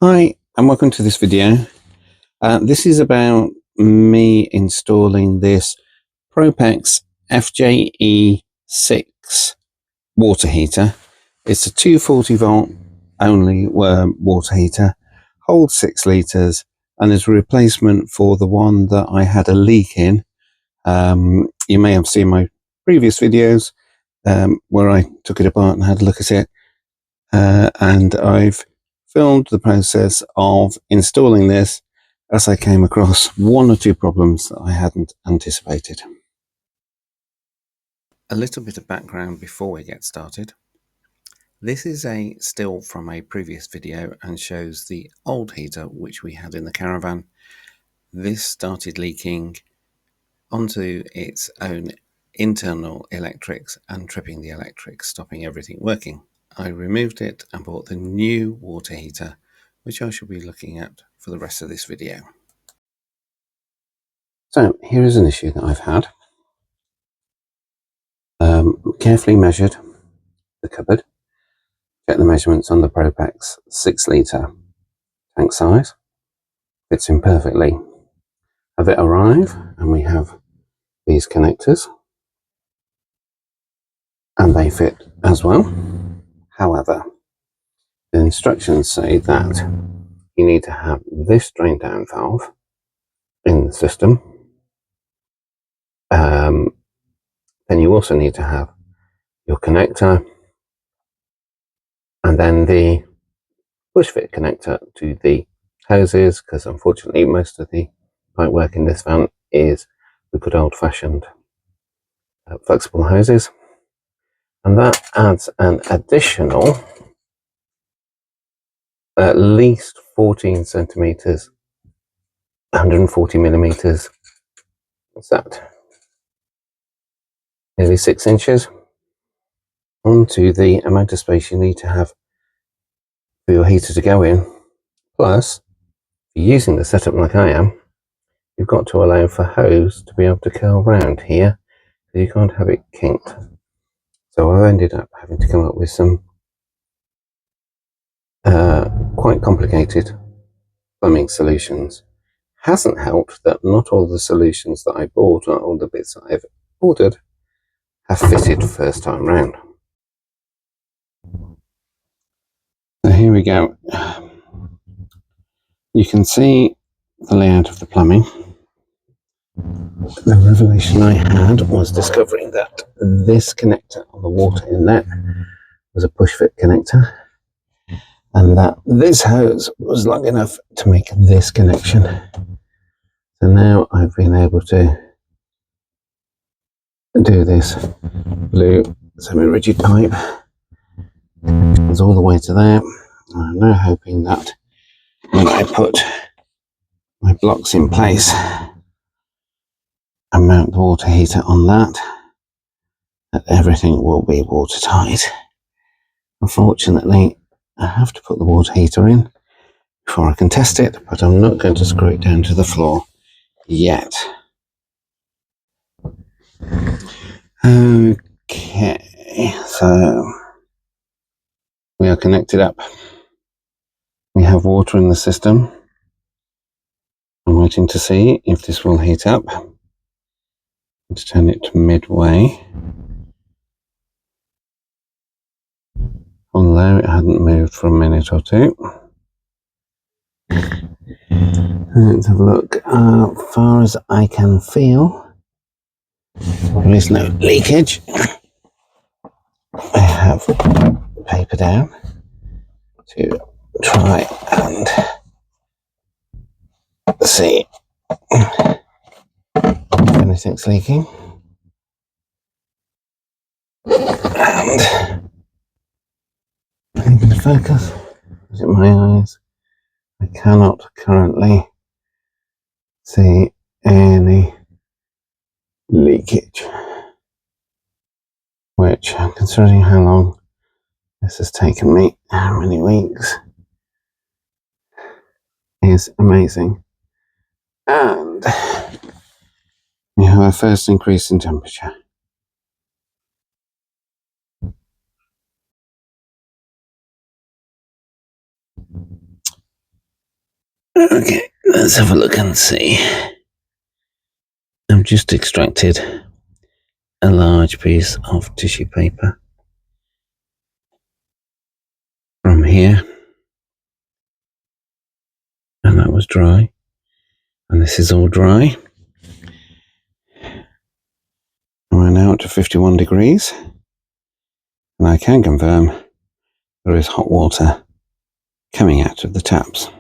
Hi and welcome to this video. This is about me installing this Propex FJE6 water heater. It's a 240 volt only water heater, holds 6 litres and is a replacement for the one that I had a leak in. You may have seen my previous videos where I took it apart and had a look at it, and I've filmed the process of installing this as I came across one or two problems that I hadn't anticipated. A little bit of background before we get started. This is a still from a previous video and shows the old heater which we had in the caravan. This started leaking onto its own internal electrics and tripping the electrics, stopping everything working. I removed it and bought the new water heater, which I shall be looking at for the rest of this video. So here is an issue that I've had. Carefully measured the cupboard, check the measurements on the Propex 6 litre tank size, fits in perfectly. Have it arrive and we have these connectors and they fit as well. However, the instructions say that you need to have this drain down valve in the system. Then you also need to have your connector and then the push fit connector to the hoses, because unfortunately most of the pipe work in this van is the good old-fashioned flexible hoses, and that adds an additional at least 14 centimeters, 140 millimeters. What's that? Nearly 6 inches onto the amount of space you need to have for your heater to go in. Plus, if you're using the setup like I am, you've got to allow for hose to be able to curl round here, so you can't have it kinked. So I've ended up having to come up with some quite complicated plumbing solutions. Hasn't helped that not all the solutions that I bought, or all the bits that I've ordered, have fitted first time round. So here we go. You can see the layout of the plumbing. The revelation I had was discovering that this connector on the water inlet was a push fit connector, and that this hose was long enough to make this connection. So now I've been able to do this blue semi-rigid pipe. It's all the way to there. I'm now hoping that when I put my blocks in place and mount the water heater on that everything will be watertight. Unfortunately, I have to put the water heater in before I can test it, but I'm not going to screw it down to the floor yet. Okay, so we are connected up. We have water in the system. I'm waiting to see if this will heat up. Let's turn it to midway. Although it hadn't moved for a minute or two. Let's have a look. As far as I can feel, there is no leakage. I have paper down to try and see if anything's leaking. And I'm going to focus. Is it my eyes? I cannot currently see any leakage, which, considering how long this has taken me, how many weeks, is amazing. And we have our first increase in temperature. Okay, let's have a look and see. I've just extracted a large piece of tissue paper from here, and that was dry, and this is all dry. We're now up to 51 degrees, and I can confirm there is hot water coming out of the taps.